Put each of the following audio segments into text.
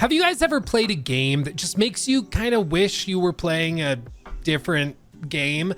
Have you guys ever played a game that just makes you kind of wish you were playing a different game?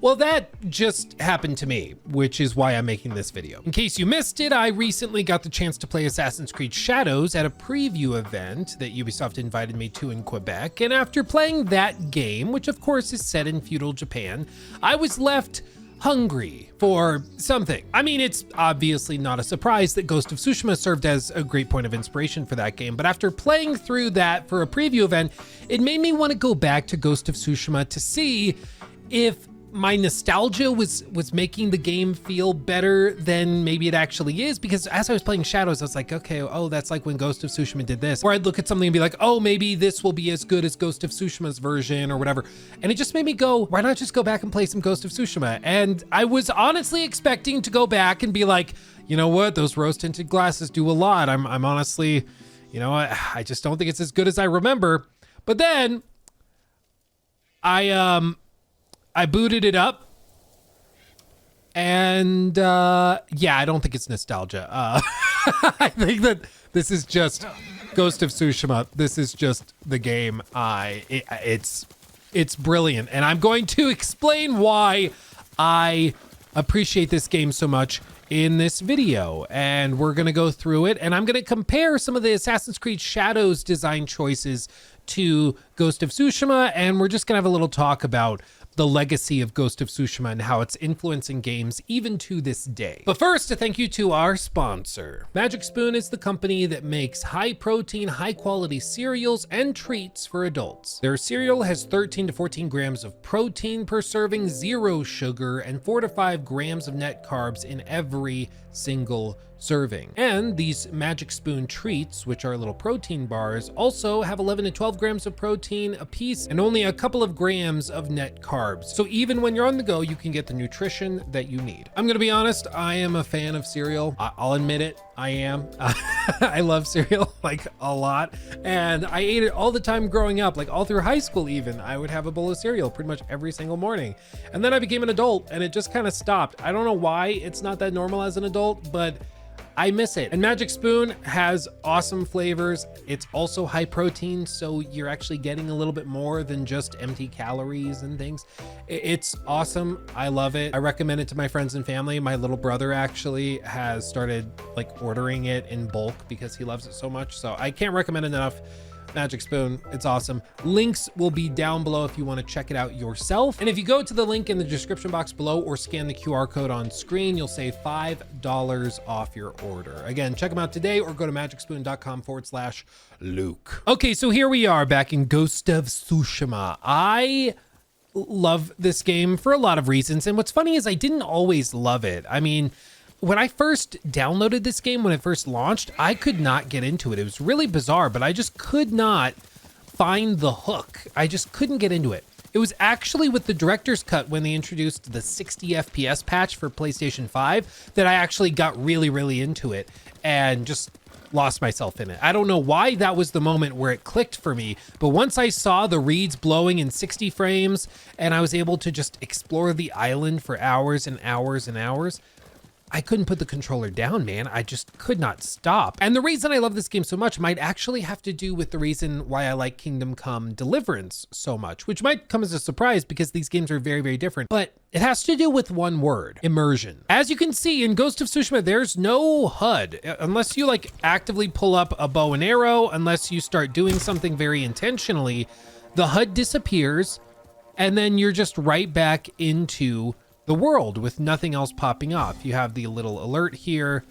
Well, that just happened to me, which is why I'm making this video. In case you missed it, I recently got the chance to play Assassin's Creed Shadows at a preview event that Ubisoft invited me to in Quebec. And after playing that game, which of course is set in feudal Japan, I was left hungry for something. I mean, it's obviously not a surprise that Ghost of Tsushima served as a great point of inspiration for that game, but after playing through that for a preview event, it made me want to go back to Ghost of Tsushima to see if my nostalgia was making the game feel better than maybe it actually is, because as I was playing Shadows, I was like, okay, oh, that's like when Ghost of Tsushima did this. Or I'd look at something and be like, oh, maybe this will be as good as Ghost of Tsushima's version or whatever. And it just made me go, why not just go back and play some Ghost of Tsushima? And I was honestly expecting to go back and be like, you know what, those rose tinted glasses do a lot. I'm honestly, you know, I just don't think it's as good as I remember. But then I booted it up, and yeah, I don't think it's nostalgia. I think that this is just Ghost of Tsushima. This is just the game. It's brilliant, and I'm going to explain why I appreciate this game so much in this video. And we're gonna go through it, and I'm gonna compare some of the Assassin's Creed Shadows design choices to Ghost of Tsushima, and we're just gonna have a little talk about the legacy of Ghost of Tsushima and how it's influencing games even to this day. But first, a thank you to our sponsor. Magic Spoon is the company that makes high protein, high quality cereals and treats for adults. Their cereal has 13 to 14 grams of protein per serving, 0 sugar, and 4 to 5 grams of net carbs in every single serving. And these Magic Spoon treats, which are little protein bars, also have 11 to 12 grams of protein a piece and only a couple of grams of net carbs. So even when you're on the go, you can get the nutrition that you need. I'm gonna be honest, I am a fan of cereal. I'll admit it, I am. I love cereal like a lot, and I ate it all the time growing up, like all through high school even. I would have a bowl of cereal pretty much every single morning. And then I became an adult and it just kind of stopped. I don't know why it's not that normal as an adult, but I miss it. And Magic Spoon has awesome flavors. It's also high protein, so you're actually getting a little bit more than just empty calories and things. It's awesome. I love it. I recommend it to my friends and family. My little brother actually has started like ordering it in bulk because he loves it so much. So I can't recommend it enough. Magic Spoon, it's awesome. Links will be down below if you want to check it out yourself. And if you go to the link in the description box below or scan the QR code on screen, you'll save $5 off your order. Again, check them out today or go to magicspoon.com/Luke. Okay, so here we are back in Ghost of Tsushima. I love this game for a lot of reasons. And what's funny is I didn't always love it. I mean, when I first downloaded this game, when it first launched, I could not get into it. It was really bizarre, but I just could not find the hook. I just couldn't get into it. It was actually with the director's cut when they introduced the 60 FPS patch for PlayStation 5 that I actually got really, really into it and just lost myself in it. I don't know why that was the moment where it clicked for me, but once I saw the reeds blowing in 60 frames and I was able to just explore the island for hours and hours and hours, I couldn't put the controller down, man. I just could not stop. And the reason I love this game so much might actually have to do with the reason why I like Kingdom Come Deliverance so much, which might come as a surprise because these games are very, very different, but it has to do with one word: immersion. As you can see in Ghost of Tsushima, there's no HUD unless you like actively pull up a bow and arrow, unless you start doing something very intentionally, the HUD disappears and then you're just right back into the world with nothing else popping off. You have the little alert here.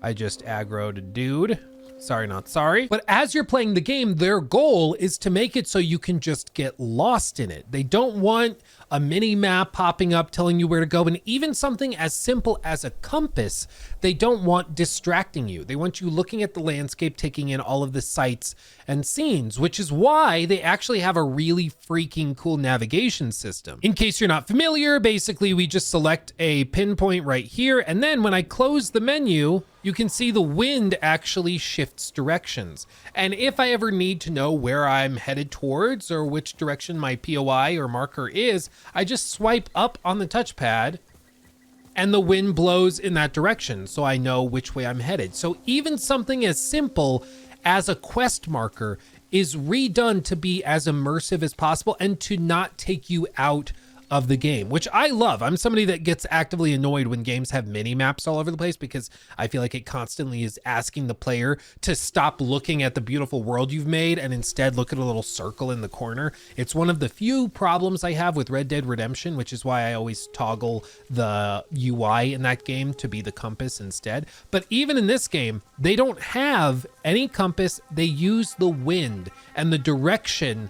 I just aggroed a dude. Sorry, not sorry. But as you're playing the game, their goal is to make it so you can just get lost in it. They don't want a mini map popping up telling you where to go, and even something as simple as a compass, they don't want distracting you. They want you looking at the landscape, taking in all of the sights and scenes, which is why they actually have a really freaking cool navigation system. In case you're not familiar, basically we just select a pinpoint right here, and then when I close the menu, you can see the wind actually shifts directions. And if I ever need to know where I'm headed towards or which direction my POI or marker is, I just swipe up on the touchpad and the wind blows in that direction, so I know which way I'm headed. So even something as simple as a quest marker is redone to be as immersive as possible and to not take you out of the game, which I love. I'm somebody that gets actively annoyed when games have mini maps all over the place because I feel like it constantly is asking the player to stop looking at the beautiful world you've made and instead look at a little circle in the corner. It's one of the few problems I have with Red Dead Redemption, which is why I always toggle the UI in that game to be the compass instead. But even in this game, they don't have any compass. They use the wind and the direction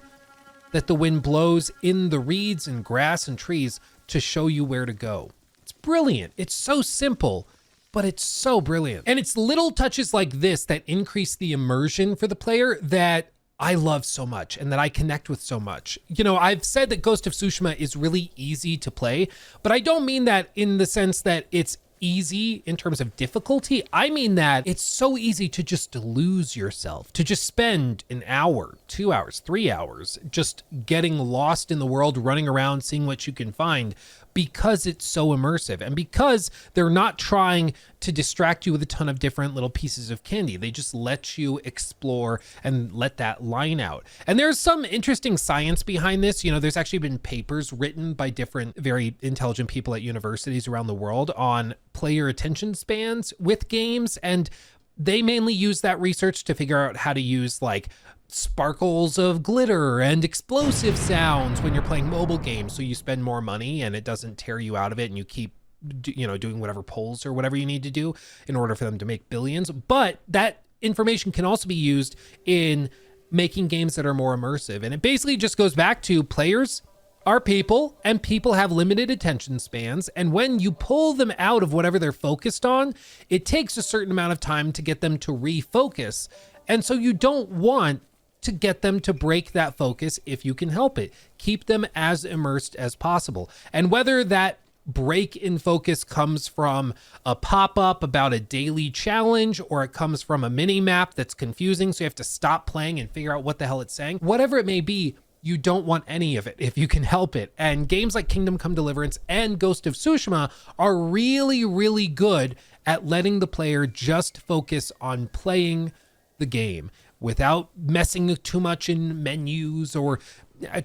that the wind blows in the reeds and grass and trees to show you where to go. It's brilliant. It's so simple, but it's so brilliant. And it's little touches like this that increase the immersion for the player that I love so much and that I connect with so much. You know, I've said that Ghost of Tsushima is really easy to play, but I don't mean that in the sense that it's easy in terms of difficulty. I mean that it's so easy to just lose yourself, to just spend an hour, 2 hours, 3 hours, just getting lost in the world, running around, seeing what you can find, because it's so immersive and because they're not trying to distract you with a ton of different little pieces of candy. They just let you explore and let that line out. And there's some interesting science behind this. You know, there's actually been papers written by different very intelligent people at universities around the world on player attention spans with games. And they mainly use that research to figure out how to use like sparkles of glitter and explosive sounds when you're playing mobile games, so you spend more money and it doesn't tear you out of it and you keep doing whatever polls or whatever you need to do in order for them to make billions. But that information can also be used in making games that are more immersive. And it basically just goes back to players are people and people have limited attention spans. And when you pull them out of whatever they're focused on, it takes a certain amount of time to get them to refocus. And so you don't want to get them to break that focus if you can help it. Keep them as immersed as possible. And whether that break in focus comes from a pop-up about a daily challenge or it comes from a mini map that's confusing, so you have to stop playing and figure out what the hell it's saying, whatever it may be, you don't want any of it if you can help it. And games like Kingdom Come Deliverance and Ghost of Tsushima are really, really good at letting the player just focus on playing the game without messing too much in menus or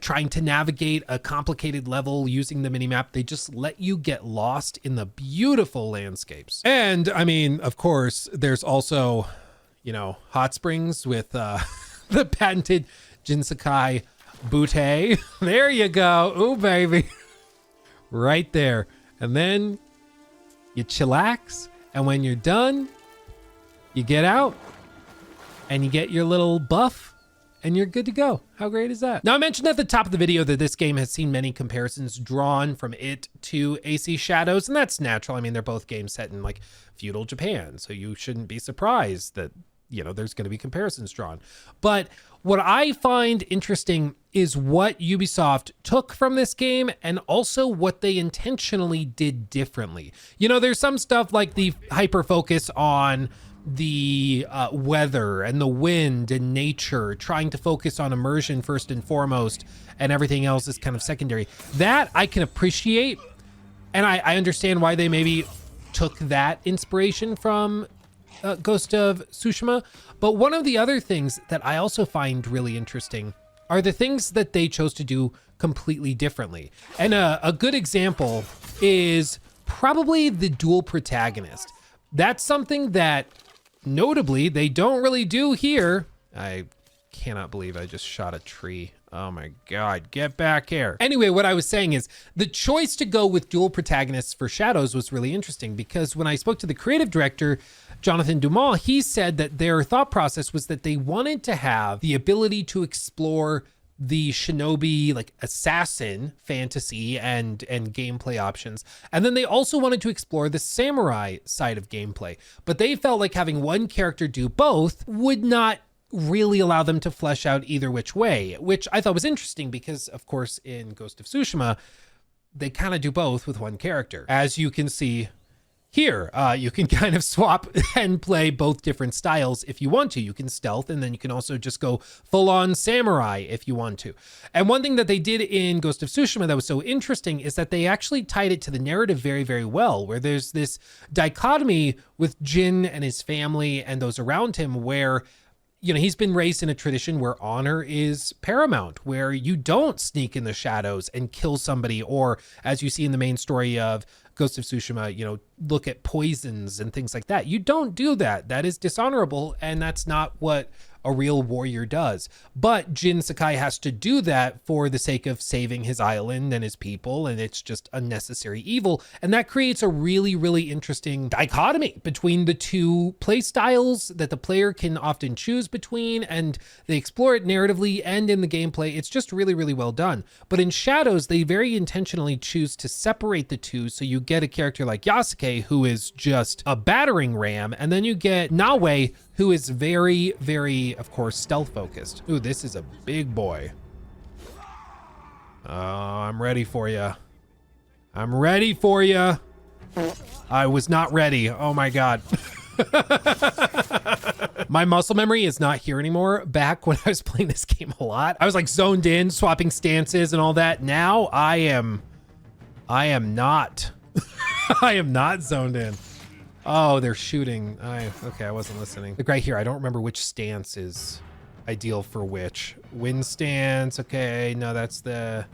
trying to navigate a complicated level using the minimap. They just let you get lost in the beautiful landscapes. And I mean, of course, there's also, hot springs with the patented Jin Sakai butte. There you go. Ooh, baby. Right there. And then you chillax. And when you're done, you get out and you get your little buff and you're good to go. How great is that? Now, I mentioned at the top of the video that this game has seen many comparisons drawn from it to AC Shadows, and that's natural. I mean, they're both games set in like feudal Japan, so you shouldn't be surprised that, there's going to be comparisons drawn. But what I find interesting is what Ubisoft took from this game and also what they intentionally did differently. There's some stuff like the hyper focus on the weather and the wind and nature, trying to focus on immersion first and foremost, and everything else is kind of secondary. That I can appreciate, and I understand why they maybe took that inspiration from Ghost of Tsushima. But one of the other things that I also find really interesting are the things that they chose to do completely differently. And a good example is probably the dual protagonist. That's something that notably they don't really do here. I cannot believe I just shot a tree. Oh my God, get back here. Anyway, what I was saying is the choice to go with dual protagonists for Shadows was really interesting, because when I spoke to the creative director, Jonathan Dumas, he said that their thought process was that they wanted to have the ability to explore the shinobi, like assassin fantasy and gameplay options. And then they also wanted to explore the samurai side of gameplay. But they felt like having one character do both would not really allow them to flesh out either which way, which I thought was interesting because, of course, in Ghost of Tsushima, they kind of do both with one character. As you can see here, you can kind of swap and play both different styles if you want to. You can stealth, and then you can also just go full-on samurai if you want to. And one thing that they did in Ghost of Tsushima that was so interesting is that they actually tied it to the narrative very, very well, where there's this dichotomy with Jin and his family and those around him, where you know, he's been raised in a tradition where honor is paramount, where you don't sneak in the shadows and kill somebody, or as you see in the main story of Ghost of Tsushima, you know, look at poisons and things like that. You don't do that. That is dishonorable, and that's not what a real warrior does. But Jin Sakai has to do that for the sake of saving his island and his people, and it's just unnecessary evil. And that creates a really, really interesting dichotomy between the two play styles that the player can often choose between, and they explore it narratively and in the gameplay. It's just really, really well done. But in Shadows, they very intentionally choose to separate the two, so you get a character like Yasuke, who is just a battering ram, and then you get Nawe, who is very, very, of course, stealth focused. Ooh, this is a big boy. Oh, I'm ready for you. I'm ready for you. I was not ready. Oh my God. My muscle memory is not here anymore. Back when I was playing this game a lot, I was like zoned in, swapping stances and all that. Now I am not. I am not zoned in. Oh, they're shooting. Okay, I wasn't listening. Like right here, I don't remember which stance is ideal for which. Wind stance, okay. No, that's the...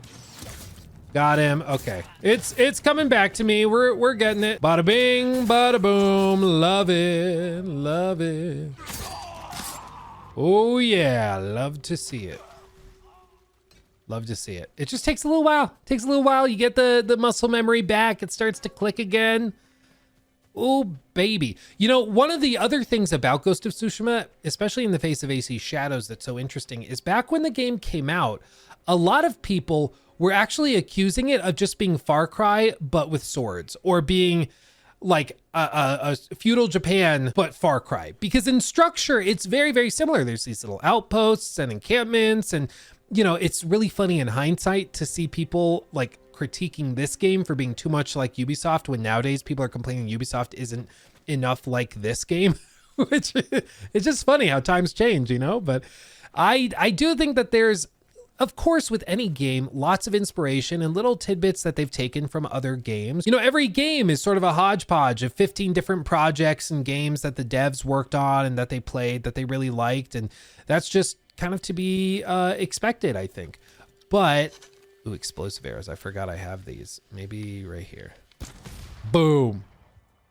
Got him, okay. It's coming back to me. We're getting it. Bada bing, bada boom. Love it, love it. Oh yeah, love to see it. Love to see it. It just takes a little while. Takes a little while. You get the muscle memory back. It starts to click again. Oh, baby. You know, one of the other things about Ghost of Tsushima, especially in the face of AC Shadows, that's so interesting is back when the game came out, a lot of people were actually accusing it of just being Far Cry, but with swords, or being like a feudal Japan, but Far Cry. Because in structure, it's very, very similar. There's these little outposts and encampments, and, you know, it's really funny in hindsight to see people like critiquing this game for being too much like Ubisoft, when nowadays people are complaining Ubisoft isn't enough like this game, which it's just funny how times change, you know. But I do think that there's, of course, with any game, lots of inspiration and little tidbits that they've taken from other games. You know, every game is sort of a hodgepodge of 15 different projects and games that the devs worked on and that they played that they really liked, and that's just kind of to be expected, I think. But ooh, explosive arrows. I forgot I have these. Maybe right here. Boom.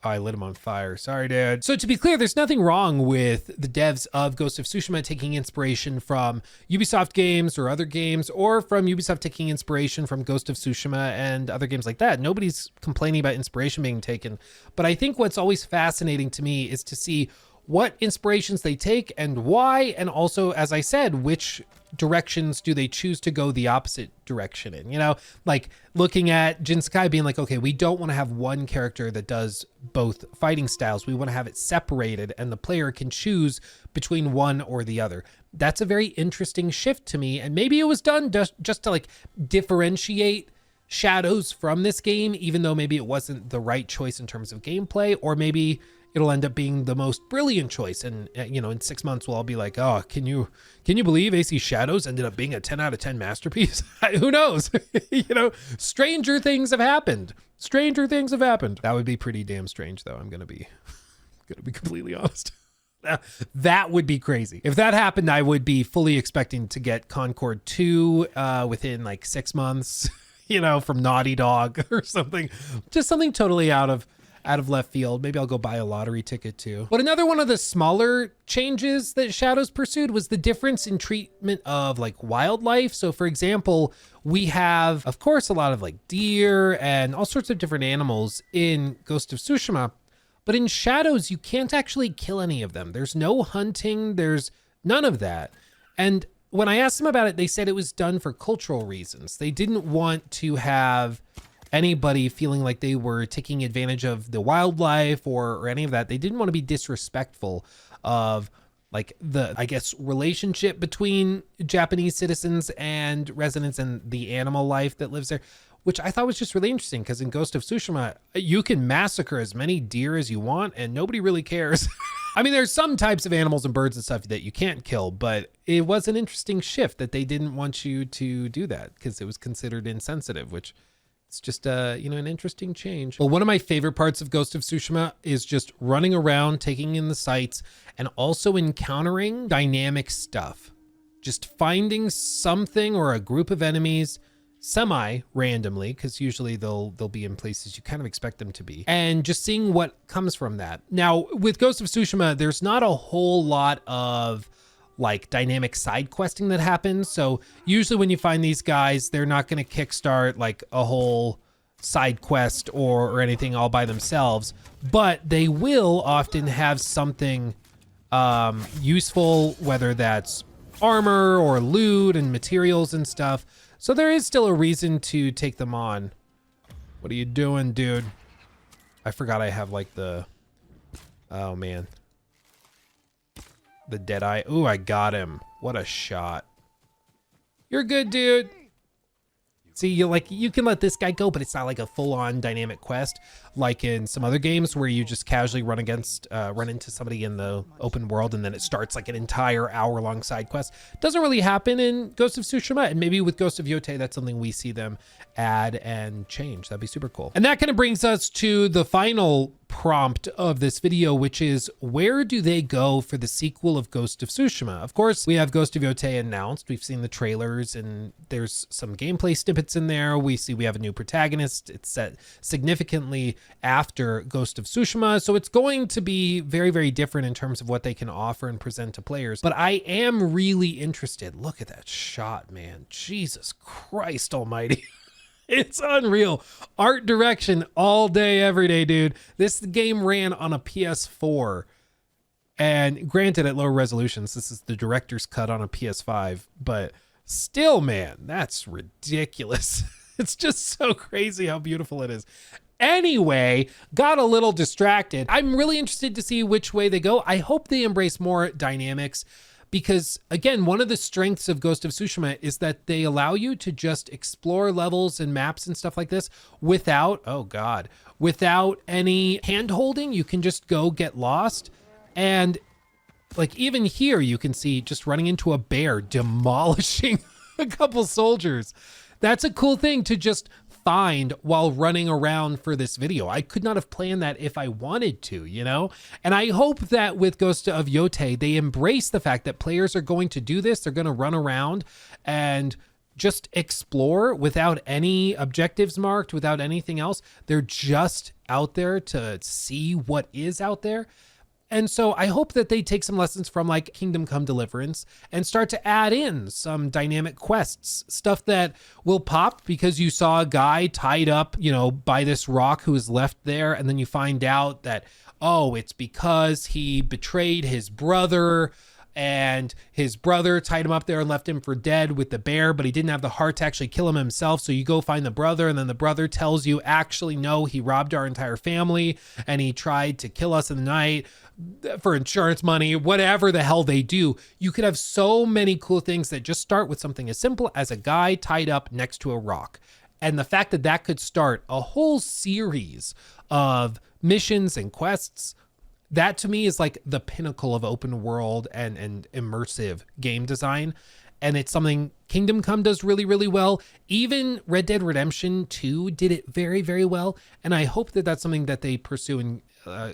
Oh, I lit him on fire. Sorry, dude. So to be clear, there's nothing wrong with the devs of Ghost of Tsushima taking inspiration from Ubisoft games or other games, or from Ubisoft taking inspiration from Ghost of Tsushima and other games like that. Nobody's complaining about inspiration being taken. But I think what's always fascinating to me is to see what inspirations they take and why, and also, as I said, which directions do they choose to go the opposite direction in. You know, like looking at Jin Sakai being like, okay, we don't want to have one character that does both fighting styles. We want to have it separated and the player can choose between one or the other. That's a very interesting shift to me, and maybe it was done just to like differentiate Shadows from this game, even though maybe it wasn't the right choice in terms of gameplay, or maybe it'll end up being the most brilliant choice. And, you know, in 6 months, we'll all be like, oh, can you believe AC Shadows ended up being a 10 out of 10 masterpiece? Who knows? You know, stranger things have happened. Stranger things have happened. That would be pretty damn strange, though. I'm going to be completely honest. That would be crazy. If that happened, I would be fully expecting to get Concord 2 within like 6 months, you know, from Naughty Dog or something. Just something totally out of left field. Maybe I'll go buy a lottery ticket too. But another one of the smaller changes that Shadows pursued was the difference in treatment of like wildlife. So for example, we have, of course, a lot of like deer and all sorts of different animals in Ghost of Tsushima. But in Shadows, you can't actually kill any of them. There's no hunting. There's none of that. And when I asked them about it, they said it was done for cultural reasons. They didn't want to have anybody feeling like they were taking advantage of the wildlife or any of that. They didn't want to be disrespectful of like the, I guess, relationship between Japanese citizens and residents and the animal life that lives there, which I thought was just really interesting, because in Ghost of Tsushima, you can massacre as many deer as you want and nobody really cares. I mean, there's some types of animals and birds and stuff that you can't kill, but it was an interesting shift that they didn't want you to do that because it was considered insensitive, which It's just you know, an interesting change. Well, one of my favorite parts of Ghost of Tsushima is just running around, taking in the sights, and also encountering dynamic stuff. Just finding something or a group of enemies semi-randomly, because usually they'll be in places you kind of expect them to be, and just seeing what comes from that. Now, with Ghost of Tsushima, there's not a whole lot of like dynamic side questing that happens. So usually when you find these guys, they're not going to kickstart like a whole side quest or anything all by themselves, but they will often have something useful, whether that's armor or loot and materials and stuff. So there is still a reason to take them on. What are you doing, dude? I forgot I have like the, oh man. The dead eye. Ooh, I got him. What a shot. You're good, dude. See, you can let this guy go, but it's not like a full-on dynamic quest like in some other games where you just casually run into somebody in the open world and then it starts like an entire hour-long side quest. Doesn't really happen in Ghost of Tsushima, and maybe with Ghost of Yotei, that's something we see them add and change. That'd be super cool. And that kind of brings us to the final prompt of this video, which is, where do they go for the sequel of Ghost of Tsushima? Of course, we have Ghost of Yotei announced. We've seen the trailers and there's some gameplay snippets in there. We see we have a new protagonist. It's set significantly after Ghost of Tsushima, so it's going to be very, very different in terms of what they can offer and present to players. But I am really interested. Look at that shot, man. Jesus Christ almighty. It's unreal. Art direction all day, every day, dude. This game ran on a PS4. And granted, at lower resolutions, this is the director's cut on a PS5. But still, man, that's ridiculous. It's just so crazy how beautiful it is. Anyway, got a little distracted. I'm really interested to see which way they go. I hope they embrace more dynamics. Because again, one of the strengths of Ghost of Tsushima is that they allow you to just explore levels and maps and stuff like this without, oh God, without any hand holding. You can just go get lost. And like even here, you can see just running into a bear, demolishing a couple soldiers. That's a cool thing to just find while running around for this video. I could not have planned that if I wanted to, you know? And I hope that with Ghost of Yotei, they embrace the fact that players are going to do this. They're going to run around and just explore without any objectives marked, without anything else. They're just out there to see what is out there. And so I hope that they take some lessons from like Kingdom Come Deliverance and start to add in some dynamic quests, stuff that will pop because you saw a guy tied up, you know, by this rock who was left there. And then you find out that, oh, it's because he betrayed his brother and his brother tied him up there and left him for dead with the bear, but he didn't have the heart to actually kill him himself. So you go find the brother, and then the brother tells you, actually, no, he robbed our entire family and he tried to kill us in the night for insurance money, whatever the hell they do. You could have so many cool things that just start with something as simple as a guy tied up next to a rock. And the fact that that could start a whole series of missions and quests, that to me is like the pinnacle of open world and immersive game design. And it's something Kingdom Come does really, really well. Even Red Dead Redemption 2 did it very, very well. And I hope that that's something that they pursue in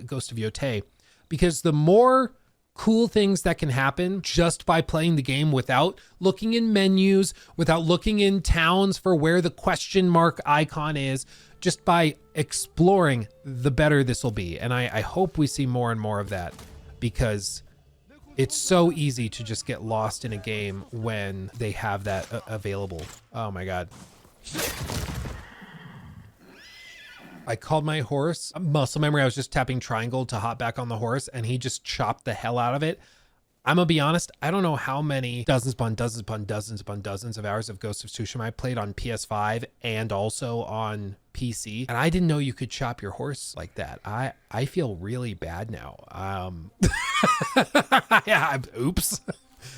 Ghost of Yotei, because the more cool things that can happen just by playing the game without looking in menus, without looking in towns for where the question mark icon is, just by exploring, the better this will be. And I hope we see more and more of that, because it's so easy to just get lost in a game when they have that available. Oh my God. I called my horse muscle memory. I was just tapping triangle to hop back on the horse and he just chopped the hell out of it. I'm gonna be honest, I don't know how many dozens upon dozens upon dozens upon dozens of hours of Ghost of Tsushima I played on PS5 and also on PC, and I didn't know you could chop your horse like that. I feel really bad now. Yeah, oops.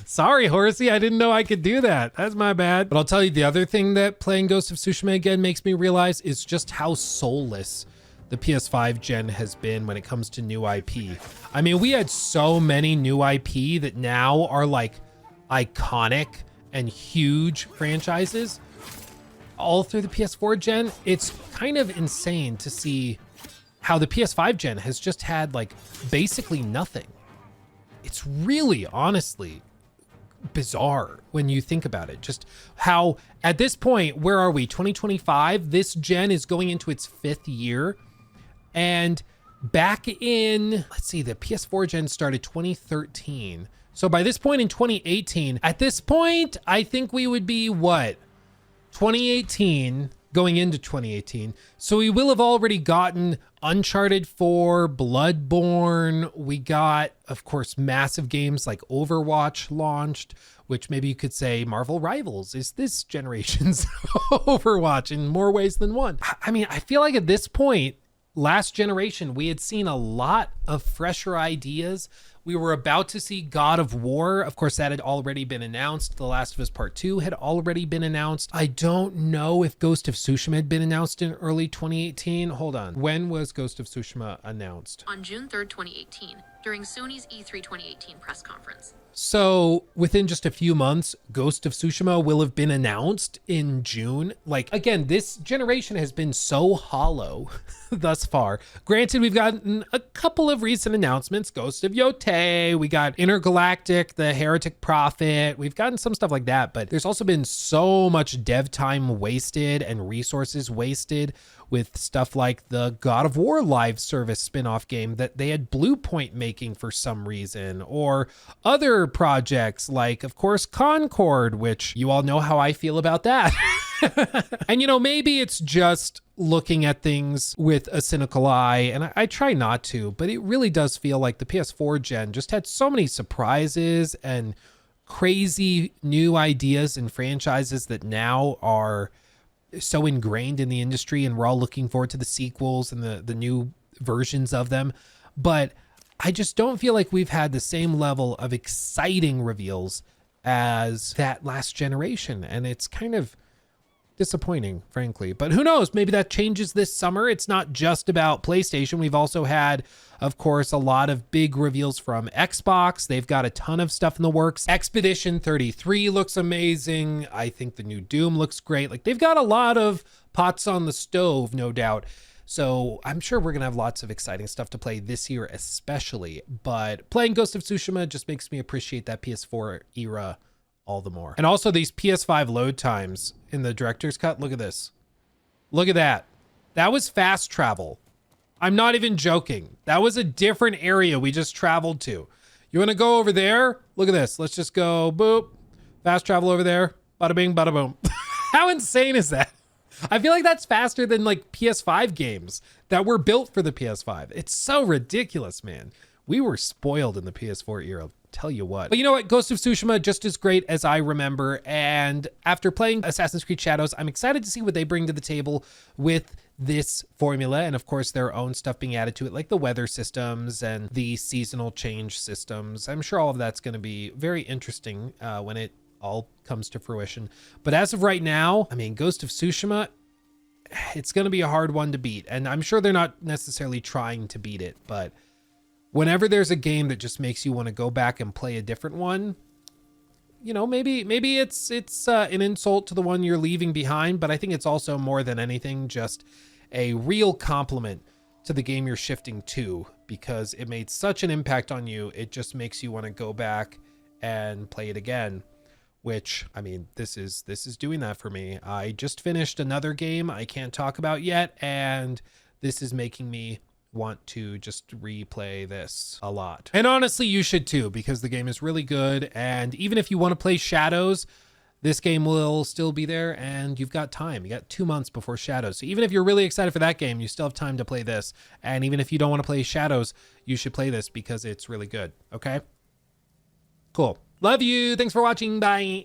Sorry, horsey, I didn't know I could do that. That's my bad. But I'll tell you, the other thing that playing Ghost of Tsushima again makes me realize is just how soulless the PS5 gen has been when it comes to new IP. I mean, we had so many new IP that now are like iconic and huge franchises. all through the PS4 gen, it's kind of insane to see how the PS5 gen has just had like basically nothing. It's really honestly bizarre when you think about it. Just how at this point, where are we? 2025, this gen is going into its 5th year. And back in, let's see, the PS4 gen started 2013. So by this point in 2018, at this point, I think we would be what? 2018 going into 2018. So we will have already gotten Uncharted 4, Bloodborne. We got, of course, massive games like Overwatch launched, which maybe you could say Marvel Rivals is this generation's Overwatch in more ways than one. I mean, I feel like at this point, last generation, we had seen a lot of fresher ideas. We were about to see God of War. Of course, that had already been announced. The Last of Us Part 2 had already been announced. I don't know if Ghost of Tsushima had been announced in early 2018. Hold on. When was Ghost of Tsushima announced? On June 3rd, 2018, during Sony's E3 2018 press conference. So within just a few months, Ghost of Tsushima will have been announced in June. Like, again, this generation has been so hollow thus far. Granted, we've gotten a couple of recent announcements. Ghost of Yotei, we got Intergalactic, the Heretic Prophet. We've gotten some stuff like that, but there's also been so much dev time wasted and resources wasted with stuff like the God of War live service spin-off game that they had Blue Point making for some reason, or other projects like, of course, Concord, which you all know how I feel about that. And, you know, maybe it's just looking at things with a cynical eye, and I try not to, but it really does feel like the PS4 gen just had so many surprises and crazy new ideas and franchises that now are so ingrained in the industry, and we're all looking forward to the sequels and the new versions of them. But I just don't feel like we've had the same level of exciting reveals as that last generation. And it's kind of disappointing, frankly. But who knows? Maybe that changes this summer. It's not just about PlayStation. We've also had, of course, a lot of big reveals from Xbox. They've got a ton of stuff in the works. Expedition 33 looks amazing. I think the new Doom looks great. Like, they've got a lot of pots on the stove, no doubt. So I'm sure we're going to have lots of exciting stuff to play this year, especially. But playing Ghost of Tsushima just makes me appreciate that PS4 era all the more. And also these PS5 load times in the director's cut. Look at this. Look at that. That was fast travel. I'm not even joking. That was a different area we just traveled to. You want to go over there? Look at this. Let's just go boop. Fast travel over there. Bada bing, bada boom. How insane is that? I feel like that's faster than like PS5 games that were built for the PS5. It's so ridiculous, man. We were spoiled in the PS4 era. Tell you what. But you know what? Ghost of Tsushima, just as great as I remember. And after playing Assassin's Creed Shadows, I'm excited to see what they bring to the table with this formula. And of course, their own stuff being added to it, like the weather systems and the seasonal change systems. I'm sure all of that's going to be very interesting when it all comes to fruition. But as of right now, I mean, Ghost of Tsushima, it's going to be a hard one to beat. And I'm sure they're not necessarily trying to beat it, but whenever there's a game that just makes you want to go back and play a different one, you know, maybe it's an insult to the one you're leaving behind, but I think it's also more than anything just a real compliment to the game you're shifting to, because it made such an impact on you. It just makes you want to go back and play it again, which, I mean, this is doing that for me. I just finished another game I can't talk about yet, and this is making me want to just replay this a lot. And honestly, you should too, because the game is really good. And even if you want to play Shadows, this game will still be there, and you've got time. You got 2 months before Shadows. So even if you're really excited for that game, you still have time to play this. And even if you don't want to play Shadows, you should play this because it's really good. Okay? Cool. Love you. Thanks for watching. Bye.